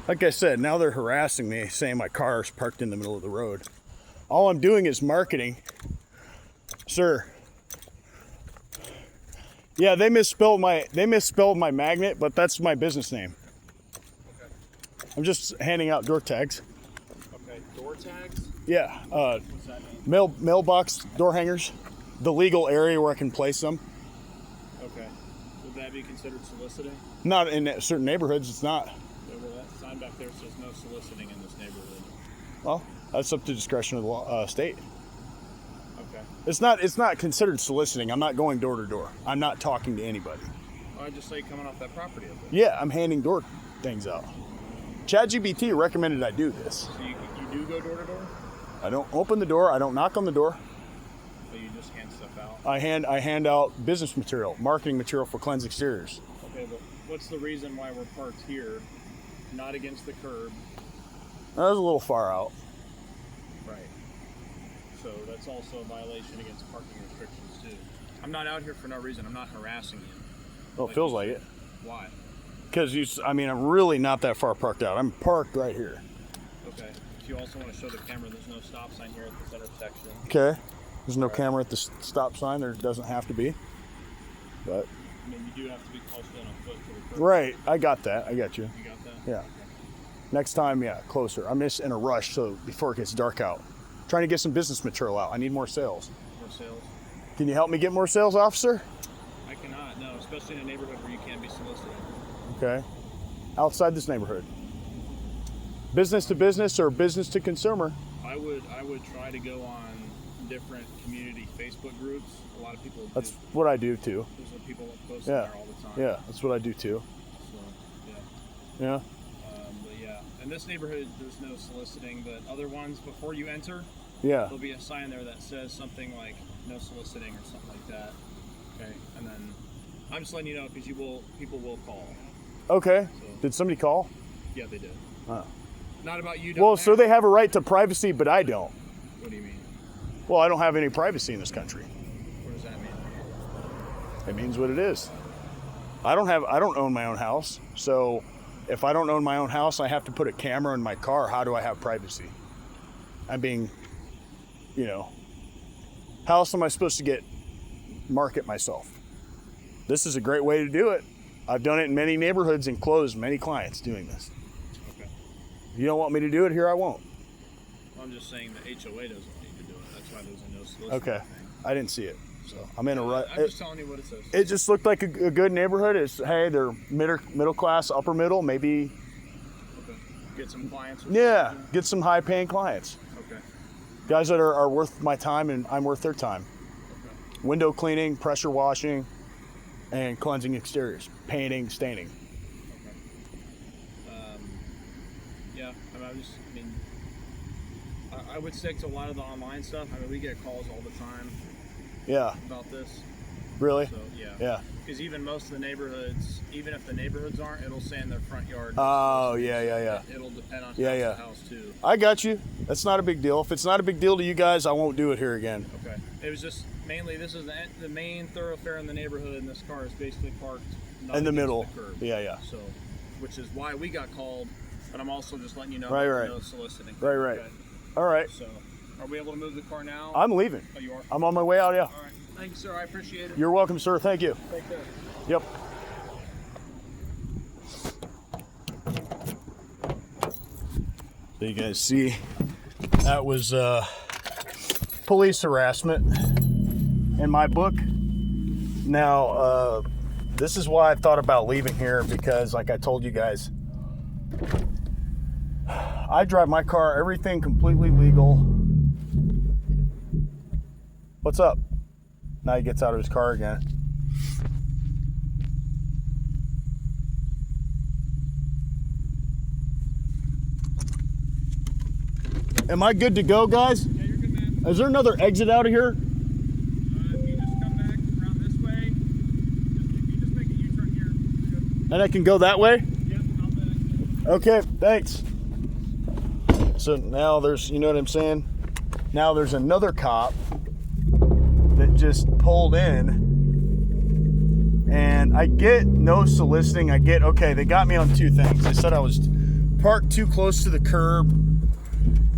Like I said, now they're harassing me, saying my car is parked in the middle of the road. All I'm doing is marketing. Sir. Yeah, they misspelled my magnet, but that's my business name. Okay. I'm just handing out door tags. Okay, door tags? Yeah. What's that mean? Mailbox door hangers. The legal area where I can place them. Okay. Would that be considered soliciting? Not in certain neighborhoods, it's not. Yeah, well, that sign back there says no soliciting in this neighborhood. Well, that's up to discretion of the law, state. Okay. It's not considered soliciting. I'm not going door to door. I'm not talking to anybody. Oh, I just saw you coming off that property up there. Yeah, I'm handing door things out. ChatGPT recommended I do this. So you do go door to door? I don't open the door. I don't knock on the door. So you just hand stuff out? I hand out business material, marketing material for Cleanse Exteriors. Okay, but what's the reason why we're parked here, not against the curb? That was a little far out. Right. So that's also a violation against parking restrictions too. I'm not out here for no reason. I'm not harassing you. Well, it feels like it. Why? Because I'm really not that far parked out. I'm parked right here. Okay. If you also want to show the camera, there's no stop sign here at this intersection. Okay. There's no camera at the stop sign. There doesn't have to be. But. I mean, you do have to be close in on foot to the curb. Right. I got that. I got you. You got that? Yeah. Next time, yeah, closer. I'm just in a rush, so before it gets dark out. Trying to get some business material out. I need more sales. More sales? Can you help me get more sales, officer? I cannot, no, especially in a neighborhood where you can't be soliciting. Okay. Outside this neighborhood. Business to business or business to consumer. I would try to go on different community Facebook groups. A lot of people That's do. what I do too. There's what people post Yeah. there all the time. Yeah, that's what I do too. So, Yeah. but yeah, in this neighborhood, there's no soliciting, but other ones, before you enter, Yeah. there'll be a sign there that says something like no soliciting or something like that. Okay, and then I'm just letting you know because people will call. Okay. So, Did somebody call? yeah, they did. Oh. Not about you. Well, so they have a right to privacy, but I don't. What do you mean? Well, I don't have any privacy in this country. What does that mean? It means what it is. I don't own my own house. So if I don't own my own house, I have to put a camera in my car. How do I have privacy? I'm being, how else am I supposed to market myself? This is a great way to do it. I've done it in many neighborhoods and closed many clients doing this. Okay. If you don't want me to do it here, I won't. I'm just saying the HOA doesn't need to do it. That's why there's a no soliciting Okay. thing. I didn't see it. So I'm in a rut. I'm just telling you what it says. It just looked like a good neighborhood. Hey, they're middle class, upper middle, maybe. Okay. Get some clients. Yeah, get some high paying clients. Okay. Guys that are worth my time and I'm worth their time. Okay. Window cleaning, pressure washing, and cleansing exteriors, painting, staining. Okay. Yeah, I would stick to a lot of the online stuff. I mean, we get calls all the time Yeah, about this. really? So, yeah. Yeah. Because even most of the neighborhoods, even if the neighborhoods aren't, it'll say in their front yard. Oh, yeah. It'll depend on Yeah, house yeah. to house, too. I got you. That's not a big deal. If it's not a big deal to you guys, I won't do it here again. Okay. It was just mainly this is the main thoroughfare in the neighborhood, and this car is basically parked not In the against middle. The curb. Yeah. So, which is why we got called, but I'm also just letting you know Right. no soliciting. Right. Okay. All right. So, are we able to move the car now? I'm leaving. Oh, you are? I'm on my way out, yeah. All right. Thank you, sir. I appreciate it. You're welcome, sir. Thank you. Take care. Yep. So you guys see, that was police harassment in my book. Now, this is why I thought about leaving here, because like I told you guys, I drive my car, everything completely legal. What's up? Now he gets out of his car again. Am I good to go, guys? Yeah, you're good, man. Is there another exit out of here? If you just come back around this way, if you just make a U-turn here, you're good. And I can go that way? Yep, out the exit. Okay, thanks. So now there's, you know what I'm saying? Now there's another cop that just pulled in And I get no soliciting. I get, okay, they got me on two things. They said I was parked too close to the curb.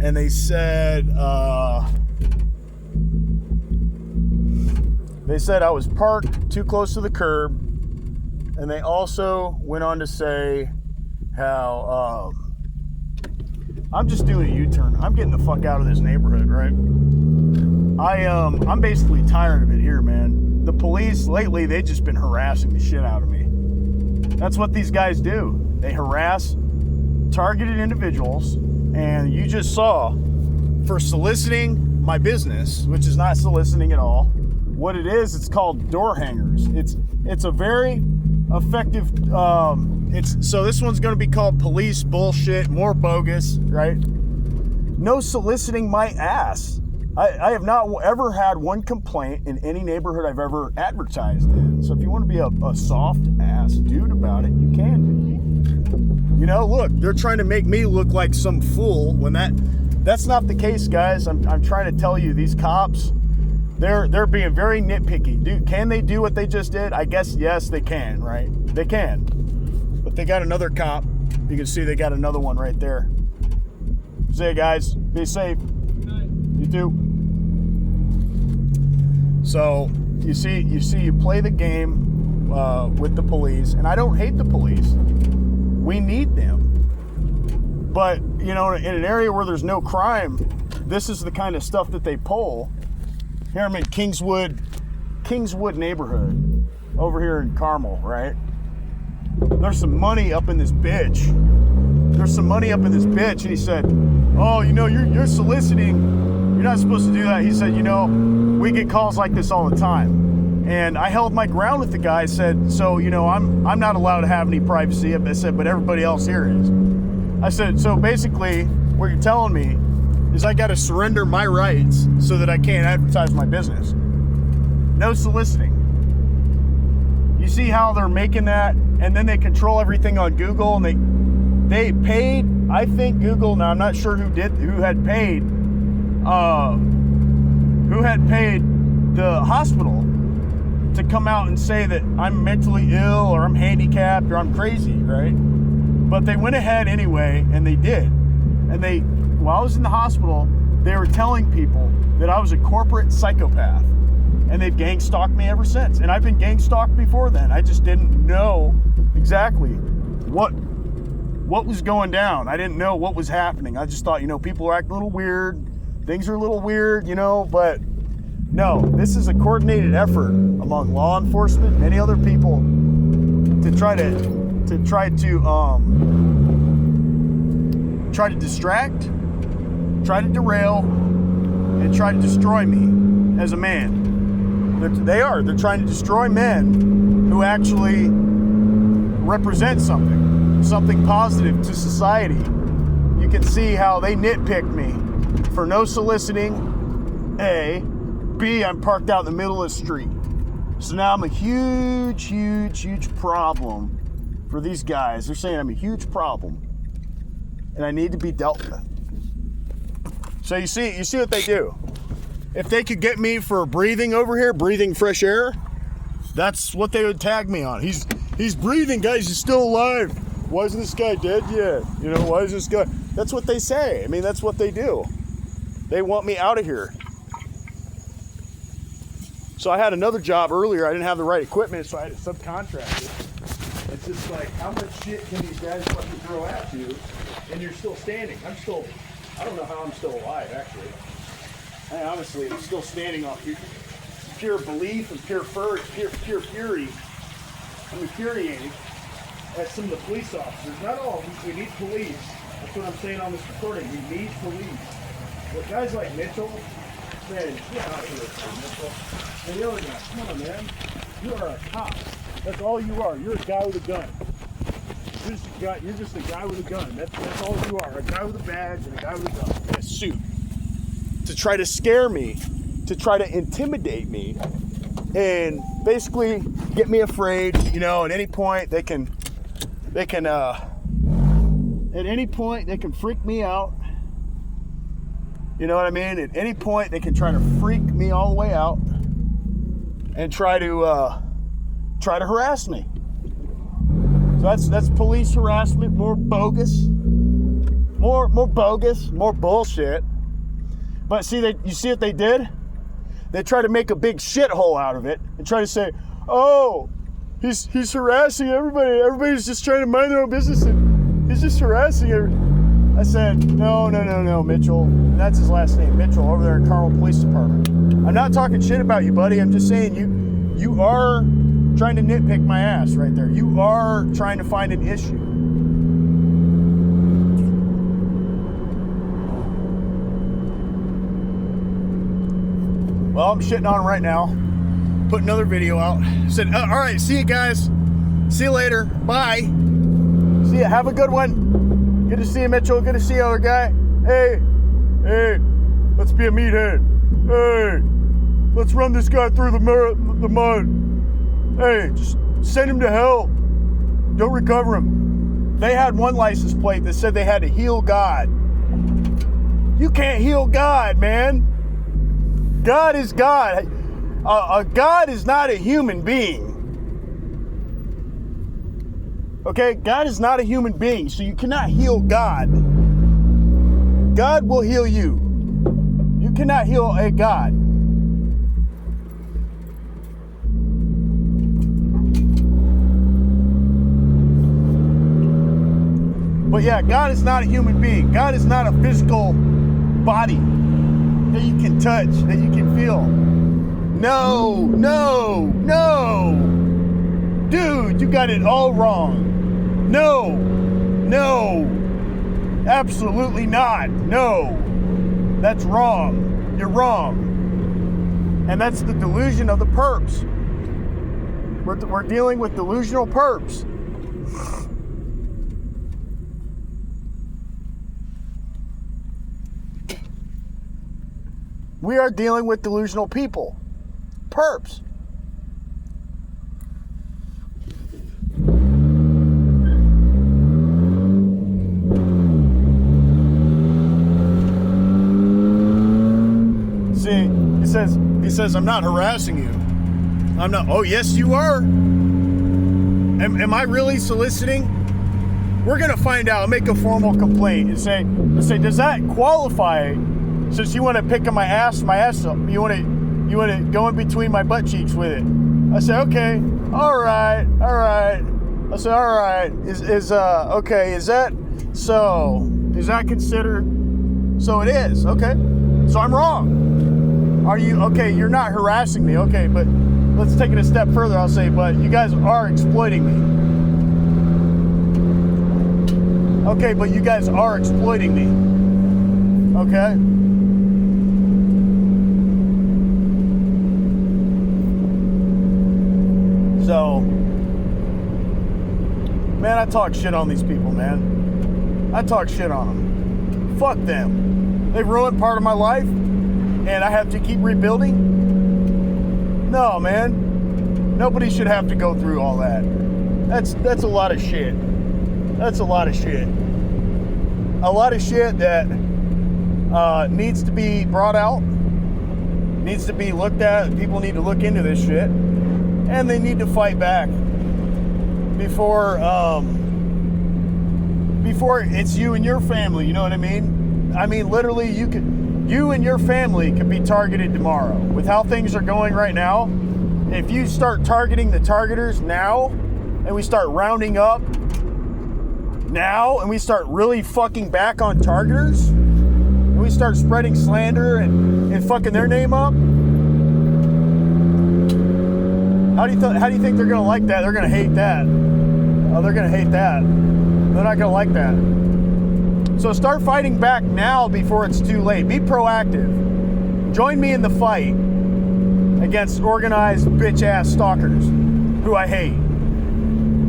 And they said, I was parked too close to the curb. And they also went on to say how I'm just doing a U-turn. I'm getting the fuck out of this neighborhood, right? I'm basically tired of it here, man. The police lately, they've just been harassing the shit out of me. That's what these guys do. They harass targeted individuals, and you just saw for soliciting my business, which is not soliciting at all. What it is, it's called door hangers. It's a very effective. So this one's going to be called police bullshit, more bogus, right? No soliciting my ass. I have not ever had one complaint in any neighborhood I've ever advertised in. So if you want to be a soft ass dude about it, you can be. You know, look, they're trying to make me look like some fool when that's not the case, guys. I'm trying to tell you, these cops, they're being very nitpicky. Can they do what they just did? I guess yes, they can, right? They can. But they got another cop. You can see they got another one right there. Say, guys, be safe. You too. So you see, you play the game with the police, and I don't hate the police. We need them, but you know, in an area where there's no crime, this is the kind of stuff that they pull. Here I'm in Kingswood neighborhood, over here in Carmel, right? There's some money up in this bitch. And he said, "Oh, you know, you're soliciting. You're not supposed to do that." He said, "You know, we get calls like this all the time." And I held my ground with the guy. I said, "So, you know, I'm not allowed to have any privacy." I said, "But everybody else here is." I said, "So basically, what you're telling me is I got to surrender my rights so that I can't advertise my business. No soliciting." You see how they're making that, and then they control everything on Google, and they paid, I think Google, now I'm not sure who had paid the hospital to come out and say that I'm mentally ill or I'm handicapped or I'm crazy, right? But they went ahead anyway, and they did. And while I was in the hospital, they were telling people that I was a corporate psychopath. And they've gang stalked me ever since. And I've been gang stalked before then. I just didn't know exactly what was going down. I didn't know what was happening. I just thought, you know, people are acting a little weird. Things are a little weird, you know, but no, this is a coordinated effort among law enforcement, many other people to try to distract, try to derail, and try to destroy me as a man. They're trying to destroy men who actually represent something positive to society. You can see how they nitpicked me for no soliciting, A. B, I'm parked out in the middle of the street. So now I'm a huge problem for these guys. They're saying I'm a huge problem and I need to be dealt with. So you see what they do. If they could get me for breathing over here, breathing fresh air, that's what they would tag me on. He's breathing, guys. He's still alive. Why isn't this guy dead yet? You know, why is this guy? That's what they say. I mean, that's what they do. They want me out of here. So I had another job earlier. I didn't have the right equipment, so I had to subcontract it. It's just like, how much shit can these guys fucking throw at you, and you're still standing? I don't know how I'm still alive, actually. Honestly, I'm still standing off pure belief and pure fury. I'm infuriated at some of the police officers. Not all. We need police. That's what I'm saying on this recording. We need police. But guys like Mitchell, man, get out of here, Mitchell. And the other guy, come on, man. You are a cop. That's all you are. You're a guy with a gun. You're just a guy with a gun. That's all you are. A guy with a badge and a guy with a gun and a suit. To try to scare me, to try to intimidate me, and basically get me afraid. You know, at any point they can freak me out. You know what I mean? At any point they can try to freak me all the way out and try to try to harass me. So that's police harassment, more bogus, more bogus, more bullshit. But see, you see what they did? They try to make a big shithole out of it and try to say, oh, he's harassing everybody. Everybody's just trying to mind their own business and he's just harassing everybody. I said, no, Mitchell. That's his last name, Mitchell, over there in Carmel Police Department. I'm not talking shit about you, buddy. I'm just saying you are trying to nitpick my ass right there. You are trying to find an issue. Well, I'm shitting on him right now. Put another video out. Said, all right, see you guys. See you later. Bye. See ya. Have a good one. Good to see you, Mitchell. Good to see you, other guy. Hey, let's be a meathead. Hey, let's run this guy through the mud. Hey, just send him to hell. Don't recover him. They had one license plate that said they had to heal God. You can't heal God, man. God is God. God is not a human being. Okay, God is not a human being, so you cannot heal God. God will heal you. You cannot heal a God. But yeah, God is not a human being. God is not a physical body that you can touch, that you can feel. No. Dude, you got it all wrong. No, absolutely not. No, that's wrong. You're wrong. And that's the delusion of the perps. We're dealing with delusional perps. We are dealing with delusional people. Perps. See, he says, I'm not harassing you. I'm not. Oh, yes, you are. Am I really soliciting? We're going to find out, make a formal complaint and say, does that qualify? Since you want to pick on my ass up, you want to go in between my butt cheeks with it. I said, okay, all right. I said, all right, okay, is that considered? So it is, okay. So I'm wrong. Are you, okay, you're not harassing me, okay, but let's take it a step further. I'll say, but you guys are exploiting me. Okay, but you guys are exploiting me. Okay? So, man, I talk shit on these people, man. I talk shit on them. Fuck them. They've ruined part of my life, and I have to keep rebuilding? No, man. Nobody should have to go through all that. That's a lot of shit. That's a lot of shit. A lot of shit that needs to be brought out, needs to be looked at. People need to look into this shit. And they need to fight back before it's you and your family. You know what I mean? I mean, literally, you and your family could be targeted tomorrow. With how things are going right now, if you start targeting the targeters now, and we start rounding up now, and we start really fucking back on targeters, and we start spreading slander and fucking their name up. How do you think they're gonna like that? They're gonna hate that. Oh, they're gonna hate that. They're not gonna like that. So start fighting back now before it's too late. Be proactive. Join me in the fight against organized bitch-ass stalkers who I hate.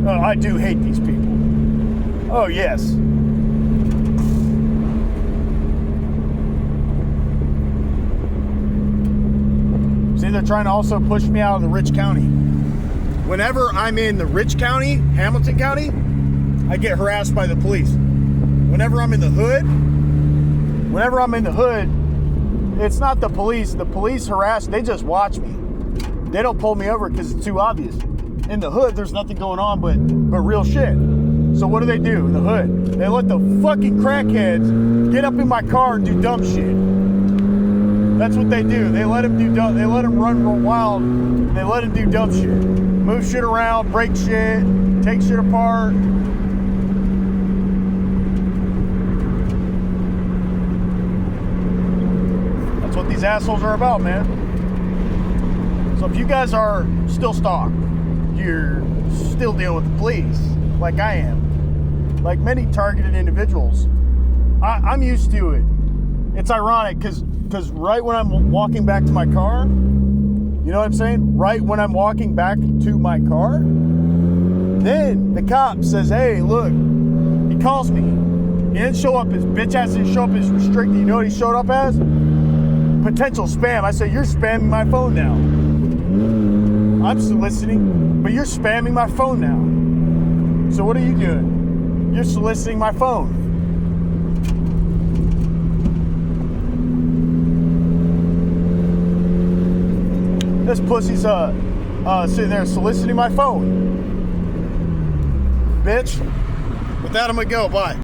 Oh, I do hate these people. Oh, yes. See, they're trying to also push me out of the rich county. Whenever I'm in the rich county, Hamilton County, I get harassed by the police. Whenever I'm in the hood, it's not the police. The police harass, they just watch me. They don't pull me over because it's too obvious. in the hood, there's nothing going on but real shit. So what do in the hood? They let the fucking crackheads get up in my car and do dumb shit. That's what they do. They let them run real wild. They let them do dumb shit. Move shit around, break shit, take shit apart. That's what these assholes are about, man. So if you guys are still stalked, you're still dealing with the police, like I am, like many targeted individuals, I'm used to it. It's ironic because right when I'm walking back to my car, you know what I'm saying? Right when I'm walking back to my car, then the cop says, hey, look, he calls me. He didn't show up, his bitch ass didn't show up as restricted. You know what he showed up as? Potential spam. I said, you're spamming my phone now. I'm soliciting, but you're spamming my phone now. So what are you doing? You're soliciting my phone. This pussy's sitting there soliciting my phone. Bitch. With that, I'm gonna go. Bye.